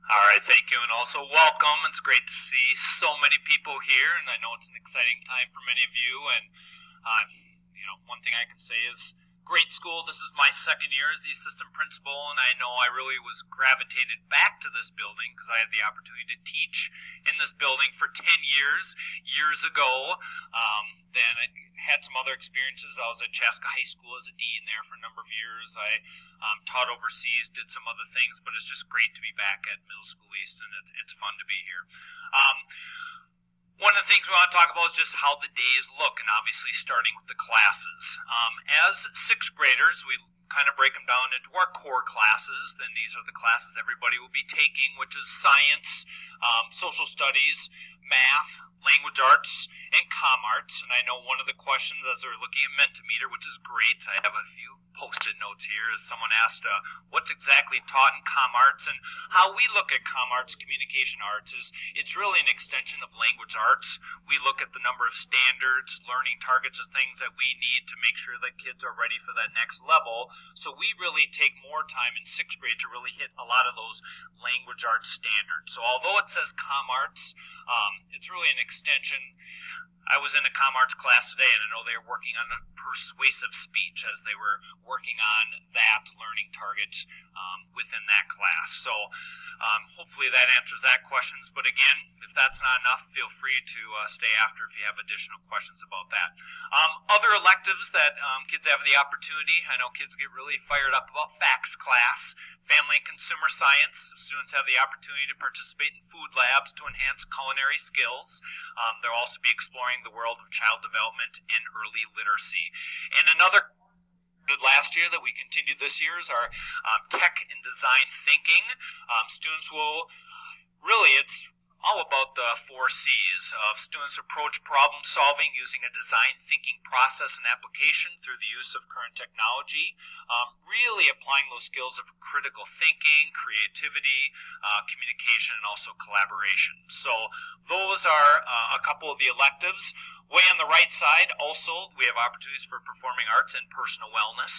All right, thank you, and also welcome. It's great to see so many people here, and I know it's an exciting time for many of you. And one thing I can say is great school. This is my second year as the assistant principal, and I know I really was gravitated back to this building because I had the opportunity to teach in this building for 10 years ago. Then I had some other experiences. I was at Chaska High School as a dean there for a number of years. I taught overseas, did some other things, but it's just great to be back at Middle School East, and it's fun to be here. One of the things we want to talk about is just how the days look, and obviously starting with the classes. As sixth graders, we kind of break them down into our core classes. Then these are the classes everybody will be taking, which is science, social studies, math, language arts, and comm arts. And I know one of the questions as they're looking at Mentimeter, which is great, I have a few post-it notes here, is someone asked what's exactly taught in comm arts. And how we look at comm arts, communication arts, is it's really an extension of language arts. We look at the number of standards, learning targets, and things that we need to make sure that kids are ready for that next level. So we really take more time in sixth grade to really hit a lot of those language arts standards. So although it says comm arts, it's really an extension. I was in a comm arts class today, and I know they were working on a persuasive speech as they were working on that learning target within that class. So hopefully that answers that questions. But again, if that's not enough, feel free to stay after if you have additional questions about that. Other electives that kids have the opportunity, I know kids get really fired up about FACS class. Family and consumer science, students have the opportunity to participate in food labs to enhance culinary skills. They'll also be exploring the world of child development and early literacy. And another last year that we continued this year is our tech and design thinking. Students will really, it's all about the 4C's of students approach problem solving using a design thinking process and application through the use of current technology, really applying those skills of critical thinking, creativity, communication, and also collaboration. So those are a couple of the electives. Way on the right side, also, we have opportunities for performing arts and personal wellness.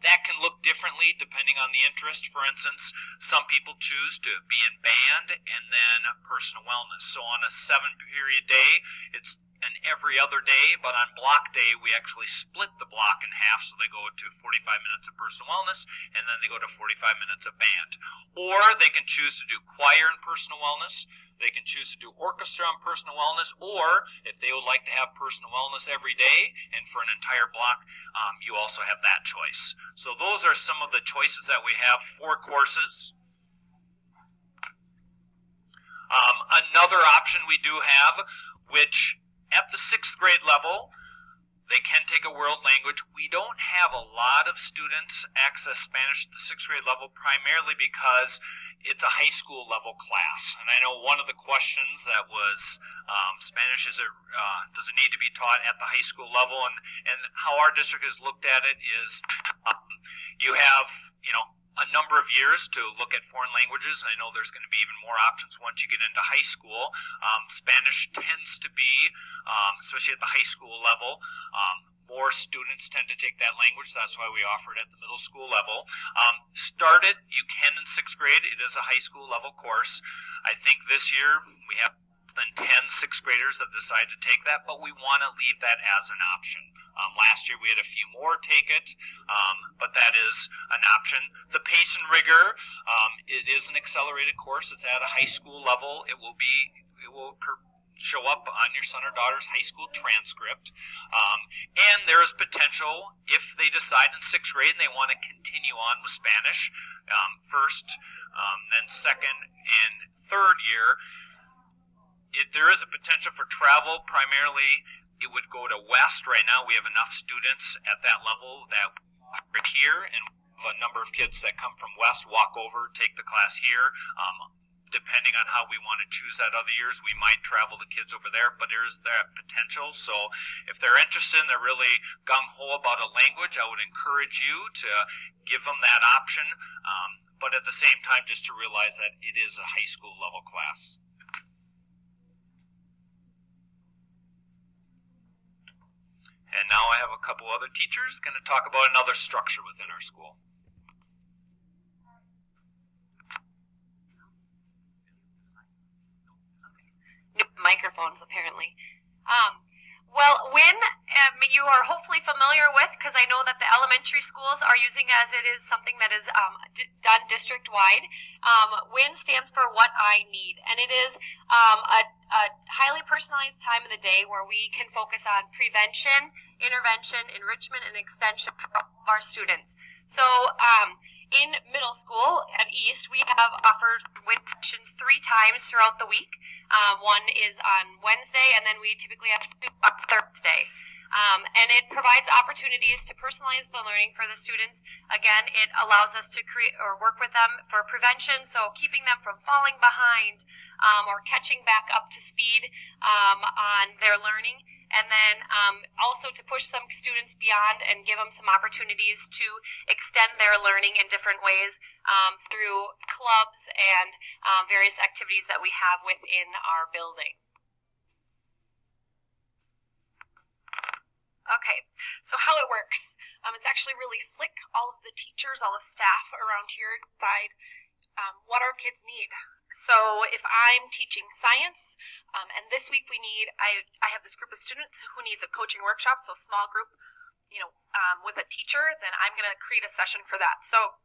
That can look differently depending on the interest. For instance, some people choose to be in band and then personal wellness. So on a 7-period day, it's an every other day, but on block day, we actually split the block in half, so they go to 45 minutes of personal wellness, and then they go to 45 minutes of band. Or they can choose to do choir and personal wellness. They can choose to do orchestra and personal wellness, or if they would like to have personal wellness every day and for an entire block, you also have that choice. So those are some of the choices that we have for courses. Another option we do have, which at the sixth grade level, they can take a world language. We don't have a lot of students access Spanish at the sixth grade level, primarily because it's a high school level class. And I know one of the questions that was Spanish, does it need to be taught at the high school level? And how our district has looked at it is you have, a number of years to look at foreign languages, and I know there's going to be even more options once you get into high school. Spanish tends to be, especially at the high school level, more students tend to take that language. That's why we offer it at the middle school level. Start it, you can in sixth grade. It is a high school level course. I think this year we have than 10 sixth graders that decided to take that, but we want to leave that as an option. Last year we had a few more take it, but that is an option. The pace and rigor, it is an accelerated course. It's at a high school level. It will show up on your son or daughter's high school transcript. And there is potential, if they decide in sixth grade and they want to continue on with Spanish, first, then second and third year, there is a potential for travel. Primarily, it would go to West. Right now, we have enough students at that level that are here, and a number of kids that come from West walk over, take the class here. Depending on how we want to choose that other years, we might travel the kids over there, but there is that potential. So if they're interested and they're really gung-ho about a language, I would encourage you to give them that option, but at the same time, just to realize that it is a high school level class. And now I have a couple other teachers going to talk about another structure within our school. microphones, apparently. Well, WIN, you are hopefully familiar with, because I know that the elementary schools are using as it is something that is done district-wide. WIN stands for What I Need, and it is a highly personalized time of the day where we can focus on prevention, intervention, enrichment, and extension for all of our students. So in middle school at East, we have offered WIN sessions 3 times throughout the week. One is on Wednesday, and then we typically have 2 on Thursday. And it provides opportunities to personalize the learning for the students. Again, it allows us to create or work with them for prevention, so keeping them from falling behind or catching back up to speed on their learning. And then also to push some students beyond and give them some opportunities to extend their learning in different ways through clubs and various activities that we have within our building. Okay, so how it works. It's actually really slick. All of the teachers, all the staff around here decide what our kids need. So if I'm teaching science, and this week I have this group of students who needs a coaching workshop, so small group, with a teacher, then I'm going to create a session for that. So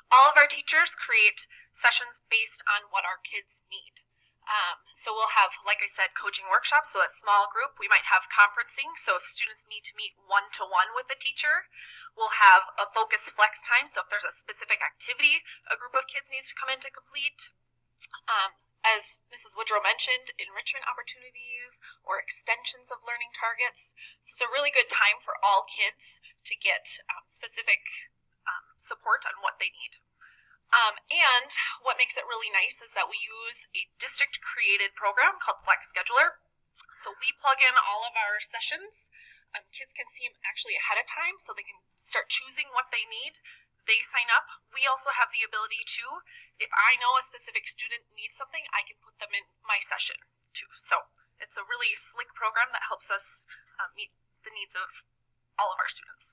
all of our teachers create sessions based on what our kids need. So we'll have, like I said, coaching workshops, so a small group. We might have conferencing, so if students need to meet one-to-one with a teacher, we'll have a focused flex time, so if there's a specific activity a group of kids needs to come in to complete. As Mrs. Woodrow mentioned, enrichment opportunities or extensions of learning targets. So it's a really good time for all kids to get specific support on what they need. And what makes it really nice is that we use a district-created program called Flex Scheduler. So we plug in all of our sessions. Kids can see them actually ahead of time, so they can start choosing what they need. They sign up. We also have the ability to, if I know a specific student needs something, I can put them in my session too. So it's a really slick program that helps us meet the needs of all of our students.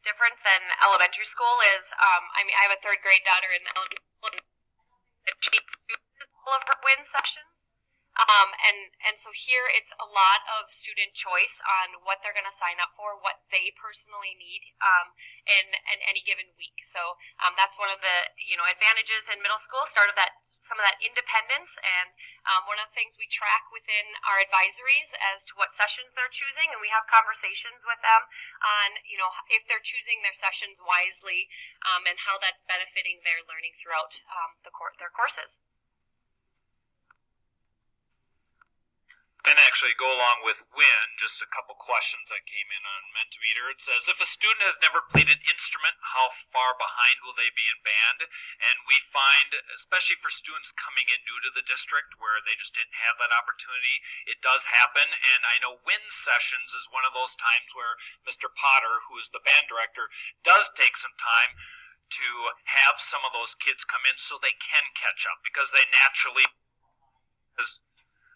Different than elementary school is, I have a 3rd grade daughter in elementary school, and she uses all of her WIN sessions. And so here it's a lot of student choice on what they're going to sign up for, what they personally need in any given week. So that's one of the advantages in middle school, some of that independence, and one of the things we track within our advisories as to what sessions they're choosing, and we have conversations with them on if they're choosing their sessions wisely and how that's benefiting their learning throughout their courses. And actually go along with WIN, just a couple questions that came in on Mentimeter. It says, if a student has never played an instrument, how far behind will they be in band? And we find, especially for students coming in new to the district where they just didn't have that opportunity, it does happen. And I know WIN sessions is one of those times where Mr. Potter, who is the band director, does take some time to have some of those kids come in so they can catch up, because they naturally...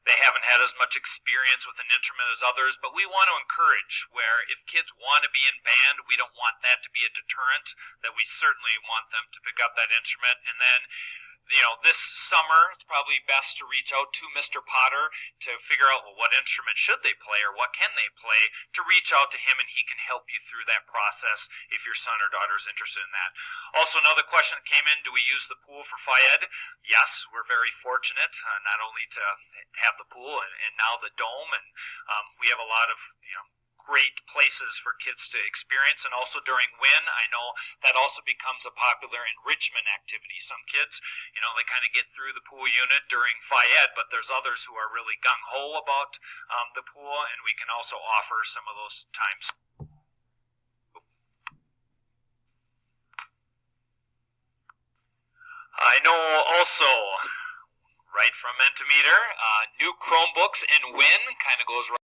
They haven't had as much experience with an instrument as others, but we want to encourage where if kids want to be in band, we don't want that to be a deterrent, that we certainly want them to pick up that instrument. And then, this summer, it's probably best to reach out to Mr. Potter to figure out, well, what instrument should they play or what can they play, to reach out to him and he can help you through that process if your son or daughter is interested in that. Also, another question that came in, do we use the pool for Phi-Ed? Yes, we're very fortunate, not only to have the pool and now the dome, and we have a lot of, great places for kids to experience. And also during WIN, I know that also becomes a popular enrichment activity. Some kids, they kind of get through the pool unit during Phi-Ed, but there's others who are really gung-ho about the pool, and we can also offer some of those times. I know also, right from Mentimeter, new Chromebooks in WIN kind of goes right